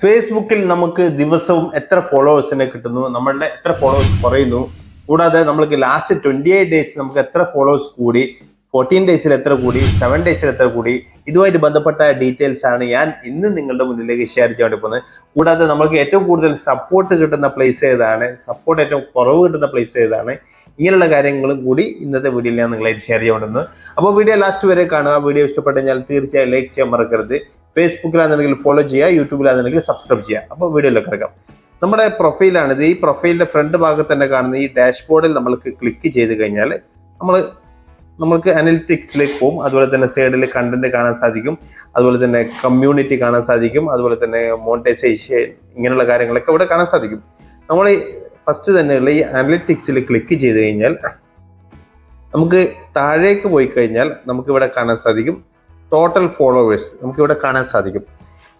ഫേസ്ബുക്കിൽ നമുക്ക് ദിവസവും എത്ര ഫോളോവേഴ്സിനെ കിട്ടുന്നു, നമ്മളുടെ എത്ര ഫോളോവേഴ്സ് കുറയുന്നു, കൂടാതെ നമ്മൾക്ക് ലാസ്റ്റ് 28 ഡേയ്സ് നമുക്ക് എത്ര ഫോളോവേഴ്സ് കൂടി, 14 ഡേയ്സിൽ എത്ര കൂടി, 7 ഡേയ്സിൽ എത്ര കൂടി, ഇതുമായിട്ട് ബന്ധപ്പെട്ട ഡീറ്റെയിൽസ് ആണ് ഞാൻ ഇന്ന് നിങ്ങളുടെ മുന്നിലേക്ക് ഷെയർ ചെയ്യാൻ വേണ്ടി പോകുന്നത്. കൂടാതെ നമ്മൾക്ക് ഏറ്റവും കൂടുതൽ സപ്പോർട്ട് കിട്ടുന്ന പ്ലേസ് ഏതാണ്, സപ്പോർട്ട് ഏറ്റവും കുറവ് കിട്ടുന്ന പ്ലേസ് ഏതാണ്, ഇങ്ങനെയുള്ള കാര്യങ്ങളും കൂടി ഇന്നത്തെ വീഡിയോയിൽ ഞാൻ നിങ്ങളായിട്ട് ഷെയർ ചെയ്യാൻ വേണ്ടുന്നത്. അപ്പോൾ വീഡിയോ ലാസ്റ്റ് വരെ കാണുക. വീഡിയോ ഇഷ്ടപ്പെട്ടെങ്കിൽ തീർച്ചയായും ലൈക്ക് ചെയ്യാൻ മറക്കരുത്. ഫേസ്ബുക്കിലാണെന്നുണ്ടെങ്കിൽ ഫോളോ ചെയ്യുക, യൂട്യൂബിലാണെന്നുണ്ടെങ്കിൽ സബ്സ്ക്രൈബ് ചെയ്യുക. അപ്പോൾ വീഡിയോയിലേക്ക് കിടക്കാം. നമ്മുടെ പ്രൊഫൈലാണിത്. ഈ പ്രൊഫൈലിന്റെ ഫ്രണ്ട് ഭാഗത്ത് തന്നെ കാണുന്ന ഈ ഡാഷ്ബോർഡിൽ നമ്മൾക്ക് ക്ലിക്ക് ചെയ്ത് കഴിഞ്ഞാൽ നമ്മൾക്ക് അനലിറ്റിക്സിലേക്ക് പോകും. അതുപോലെ തന്നെ സൈഡിൽ കണ്ടന്റ് കാണാൻ സാധിക്കും, അതുപോലെ തന്നെ കമ്മ്യൂണിറ്റി കാണാൻ സാധിക്കും, അതുപോലെ തന്നെ മോണിറ്റൈസേഷൻ, ഇങ്ങനെയുള്ള കാര്യങ്ങളൊക്കെ ഇവിടെ കാണാൻ സാധിക്കും. നമ്മൾ ഫസ്റ്റ് തന്നെയുള്ള ഈ അനലിറ്റിക്സിൽ ക്ലിക്ക് ചെയ്ത് കഴിഞ്ഞാൽ നമുക്ക് താഴേക്ക് പോയി കഴിഞ്ഞാൽ നമുക്ക് ഇവിടെ കാണാൻ സാധിക്കും ടോട്ടൽ ഫോളോവേഴ്സ്, നമുക്കിവിടെ കാണാൻ സാധിക്കും.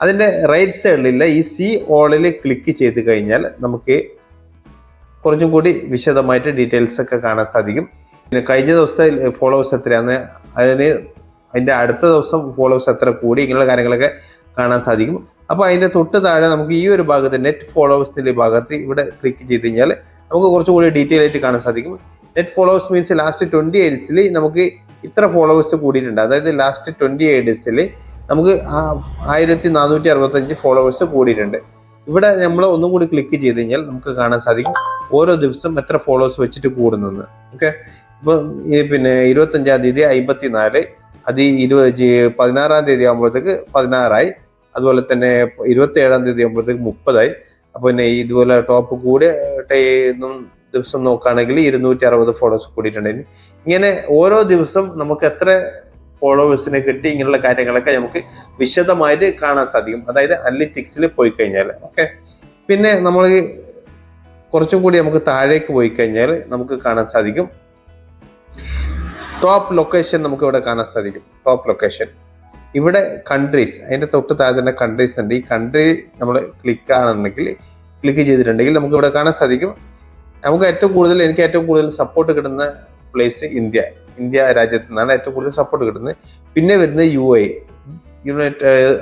അതിൻ്റെ റൈറ്റ് സൈഡിലുള്ള ഈ സി ഓളിൽ ക്ലിക്ക് ചെയ്ത് കഴിഞ്ഞാൽ നമുക്ക് കുറച്ചും കൂടി വിശദമായിട്ട് ഡീറ്റെയിൽസ് ഒക്കെ കാണാൻ സാധിക്കും. പിന്നെ കഴിഞ്ഞ ദിവസത്തെ ഫോളോവേഴ്സ് എത്രയാണ്, അതിൻ്റെ അടുത്ത ദിവസം ഫോളോവേഴ്സ് എത്ര കൂടി, ഇങ്ങനെയുള്ള കാര്യങ്ങളൊക്കെ കാണാൻ സാധിക്കും. അപ്പോൾ അതിൻ്റെ തൊട്ട് താഴെ നമുക്ക് ഈ ഒരു ഭാഗത്ത് നെറ്റ് ഫോളോവേഴ്സിൻ്റെ ഭാഗത്ത് ഇവിടെ ക്ലിക്ക് ചെയ്ത് കഴിഞ്ഞാൽ നമുക്ക് കുറച്ചും കൂടി ഡീറ്റെയിൽ ആയിട്ട് കാണാൻ സാധിക്കും. നെറ്റ് ഫോളോവേഴ്സ് മീൻസ് ലാസ്റ്റ് 28 ഡേയ്സിൽ നമുക്ക് ഇത്ര ഫോളോവേഴ്സ് കൂടിയിട്ടുണ്ട്. അതായത് ലാസ്റ്റ് 28 ഡേയ്സിൽ നമുക്ക് 1465 ഫോളോവേഴ്സ് കൂടിയിട്ടുണ്ട്. ഇവിടെ നമ്മൾ ഒന്നും കൂടി ക്ലിക്ക് ചെയ്ത് കഴിഞ്ഞാൽ നമുക്ക് കാണാൻ സാധിക്കും ഓരോ ദിവസം എത്ര ഫോളോവേഴ്സ് വെച്ചിട്ട് കൂടുന്നത്. ഓക്കെ, ഇപ്പൊ പിന്നെ 25-ാം തീയതി 54, അത് 16-ാം തീയതി ആകുമ്പോഴത്തേക്ക് 16 അതുപോലെ തന്നെ 27-ാം തീയതി ആകുമ്പോഴത്തേക്ക് 30. അപ്പൊ പിന്നെ ഇതുപോലെ ടോപ്പ് കൂടെ ദിവസം നോക്കുകയാണെങ്കിൽ 260 ഫോളോവേഴ്സ് കൂടിയിട്ടുണ്ടെങ്കിൽ ഇങ്ങനെ ഓരോ ദിവസം നമുക്ക് എത്ര ഫോളോവേഴ്സിനെ കിട്ടി, ഇങ്ങനെയുള്ള കാര്യങ്ങളൊക്കെ നമുക്ക് വിശദമായിട്ട് കാണാൻ സാധിക്കും. അതായത് അനലിറ്റിക്സിൽ പോയി കഴിഞ്ഞാൽ. ഓക്കെ, പിന്നെ നമ്മൾ കുറച്ചും കൂടി നമുക്ക് താഴേക്ക് പോയി കഴിഞ്ഞാൽ നമുക്ക് കാണാൻ സാധിക്കും ടോപ്പ് ലൊക്കേഷൻ. നമുക്ക് ഇവിടെ കാണാൻ സാധിക്കും ടോപ്പ് ലൊക്കേഷൻ. ഇവിടെ കൺട്രീസ്, അതിന്റെ തൊട്ട് താഴെ തന്നെ കൺട്രീസ് ഉണ്ട്. ഈ കൺട്രി നമ്മൾ ക്ലിക്ക് ചെയ്തിട്ടുണ്ടെങ്കിൽ നമുക്ക് ഇവിടെ കാണാൻ സാധിക്കും നമുക്ക് എനിക്ക് ഏറ്റവും കൂടുതൽ സപ്പോർട്ട് കിട്ടുന്ന പ്ലേസ് ഇന്ത്യ രാജ്യത്ത് നിന്നാണ് ഏറ്റവും കൂടുതൽ സപ്പോർട്ട് കിട്ടുന്നത്. പിന്നെ വരുന്നത് UAE,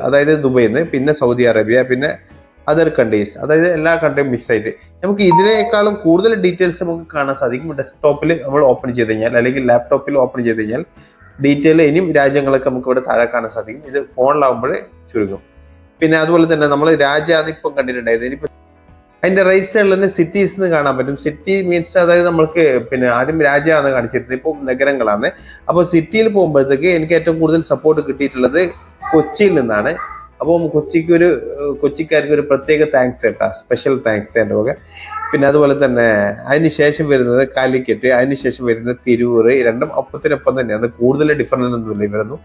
അതായത് ദുബൈയിൽ നിന്ന്, പിന്നെ സൗദി അറേബ്യ, പിന്നെ അതർ കൺട്രീസ്, അതായത് എല്ലാ കൺട്രിയും മിക്സ് ആയിട്ട്. നമുക്ക് ഇതിനേക്കാളും കൂടുതൽ ഡീറ്റെയിൽസ് നമുക്ക് കാണാൻ സാധിക്കും ഡെസ്ക്ടോപ്പിൽ നമ്മൾ ഓപ്പൺ ചെയ്ത് കഴിഞ്ഞാൽ, അല്ലെങ്കിൽ ലാപ്ടോപ്പിൽ ഓപ്പൺ ചെയ്ത് കഴിഞ്ഞാൽ ഡീറ്റെയിൽ ഇനിയും രാജ്യങ്ങളൊക്കെ നമുക്ക് ഇവിടെ താഴെ കാണാൻ സാധിക്കും. ഇത് ഫോണിലാവുമ്പോൾ ചുരുങ്ങും. പിന്നെ അതുപോലെ തന്നെ നമ്മൾ രാജ്യമാണ് ഇപ്പം കണ്ടിട്ടുണ്ടായത്. ഇനിയിപ്പോൾ അതിന്റെ റൈറ്റ് സൈഡിൽ തന്നെ സിറ്റീസ് എന്ന് കാണാൻ പറ്റും. സിറ്റി മീൻസ് അതായത് നമ്മൾക്ക് പിന്നെ ആദ്യം രാജ്യമാണ് കാണിച്ചിരുന്നത്, ഇപ്പോൾ നഗരങ്ങളാണ്. അപ്പോൾ സിറ്റിയിൽ പോകുമ്പോഴത്തേക്ക് എനിക്ക് ഏറ്റവും കൂടുതൽ സപ്പോർട്ട് കിട്ടിയിട്ടുള്ളത് കൊച്ചിയിൽ നിന്നാണ്. അപ്പോൾ കൊച്ചിക്കാർക്ക് ഒരു പ്രത്യേക താങ്ക്സ് കേട്ടോ, സ്പെഷ്യൽ താങ്ക്സ് എൻ്റെ വക. പിന്നെ അതുപോലെ തന്നെ അതിന് ശേഷം വരുന്നത് കാലിക്കറ്റ്, അതിന് ശേഷം വരുന്നത് തിരൂർ. രണ്ടും ഒപ്പത്തിനൊപ്പം തന്നെയാണ്, കൂടുതൽ ഡിഫറൻസ് ഒന്നുമില്ല ഇവരൊന്നും.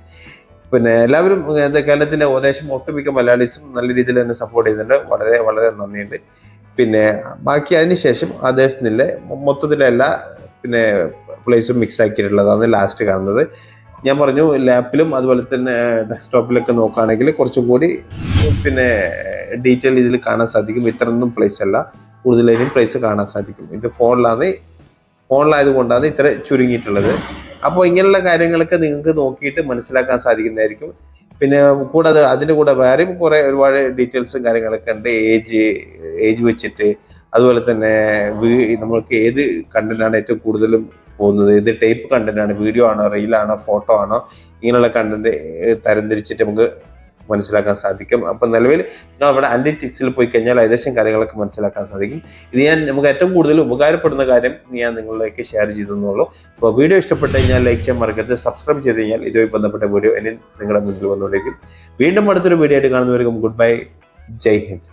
പിന്നെ എല്ലാവരും കേരളത്തിന്റെ ഏകദേശം ഒട്ടുമിക്ക മലയാളീസും നല്ല രീതിയിൽ തന്നെ സപ്പോർട്ട് ചെയ്യുന്നുണ്ട്. വളരെ വളരെ നന്ദിയുണ്ട്. പിന്നെ ബാക്കി അതിനുശേഷം അതേഴ്സിനില്ല, മൊത്തത്തിലെ എല്ലാ പിന്നെ പ്ലേസും മിക്സ് ആക്കിയിട്ടുള്ളതാണ് ലാസ്റ്റ് കാണുന്നത്. ഞാൻ പറഞ്ഞു ലാപ്പിലും അതുപോലെ തന്നെ ഡെസ്ക്ടോപ്പിലൊക്കെ നോക്കുകയാണെങ്കിൽ കുറച്ചും കൂടി പിന്നെ ഡീറ്റെയിൽ ഇതിൽ കാണാൻ സാധിക്കും. ഇത്രയൊന്നും പ്ലേസ് അല്ല, കൂടുതലും പ്ലേസ് കാണാൻ സാധിക്കും. ഇത് ഫോണിലായത് കൊണ്ടാണ് ഇത്ര ചുരുങ്ങിയിട്ടുള്ളത്. അപ്പോൾ ഇങ്ങനെയുള്ള കാര്യങ്ങളൊക്കെ നിങ്ങൾക്ക് നോക്കിയിട്ട് മനസ്സിലാക്കാൻ സാധിക്കുന്നതായിരിക്കും. പിന്നെ കൂടാതെ അതിൻ്റെ കൂടെ വേറെയും ഒരുപാട് ഡീറ്റെയിൽസും കാര്യങ്ങളൊക്കെ ഉണ്ട്. ഏജ് വെച്ചിട്ട്, അതുപോലെ തന്നെ നമ്മൾക്ക് ഏത് കണ്ടന്റാണ് ഏറ്റവും കൂടുതലും പോകുന്നത്, ഏത് ടൈപ്പ് കണ്ടന്റാണ്, വീഡിയോ ആണോ, റീലാണോ, ഫോട്ടോ ആണോ, ഇങ്ങനെയുള്ള കണ്ടന്റ് തരംതിരിച്ചിട്ട് നമുക്ക് മനസ്സിലാക്കാൻ സാധിക്കും. അപ്പം നിലവിൽ നിങ്ങൾ അവിടെ അനലിറ്റിക്സിൽ പോയി കഴിഞ്ഞാൽ ഏകദേശം കാര്യങ്ങളൊക്കെ മനസ്സിലാക്കാൻ സാധിക്കും. ഇത് നമുക്ക് ഏറ്റവും കൂടുതൽ ഉപകാരപ്പെടുന്ന കാര്യം ഞാൻ നിങ്ങളിലേക്ക് ഷെയർ ചെയ്തെന്നുള്ളൂ. അപ്പോൾ വീഡിയോ ഇഷ്ടപ്പെട്ട് കഴിഞ്ഞാൽ ലൈക്ക് ചെയ്യാൻ മറക്കരുത്. സബ്സ്ക്രൈബ് ചെയ്ത് കഴിഞ്ഞാൽ ഇതുമായി ബന്ധപ്പെട്ട വീഡിയോ ഇനി നിങ്ങളുടെ മുന്നിൽ വന്നുകൊണ്ടിരിക്കും. വീണ്ടും അടുത്തൊരു വീഡിയോ ആയിട്ട് കാണുന്നവരെയും ഗുഡ് ബൈ, ജയ് ഹിന്ദ്.